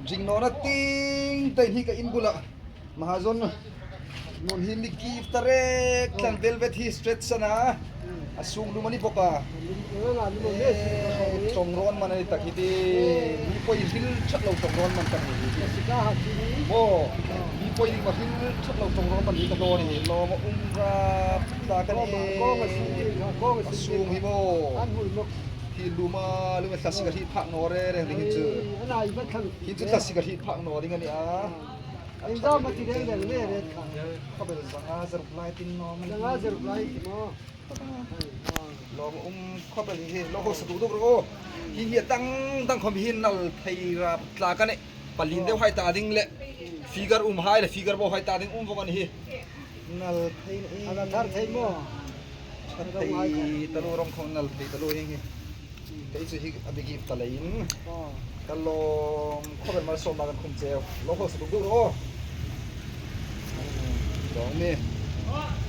jing no na ting tai hi ka in bula mahazon non hin ni kif tarek kan velvet hi stretch sana asung du mani poka tongron man ani takiti ni poi hil chat lo tongron man kan ni mo ni poi ni ma hil chat lo tongron man ni ka do ni lo ma umra ta kan e asung hi moที่ดูมาหรือว่าทัศกะทิภาคโนเรเรื่องนี้ชื่อที่จุดทัศกะทิภาคโนนี่กันนี่อินดามาที่เรื่องนี้เลยเขาเป็นสังอาเซอร์ไพรส์ตินนอมันสังอาเซอร์ไพรส์มั้งลองเขาเป็นที่เราสตูดิโอที่เหี้ยตั้งคอมพิวเตอร์นั่นไทยรับตากันเนี่ยปลินเดียวให้ตาดิ้งเลยฟิกเกอร์ให้เลยฟิกเกอร์บอกให้ตาดิ้งพวกนี้นั่นไทยนี่อะไรทาร์ไทยมั้งไทยตะลุรองของนั่นไทยตะลุยังไงKasi hig abigi talain. Kalong khoben mal som magan khum cheu. Lo ho su du ro. Dong ni.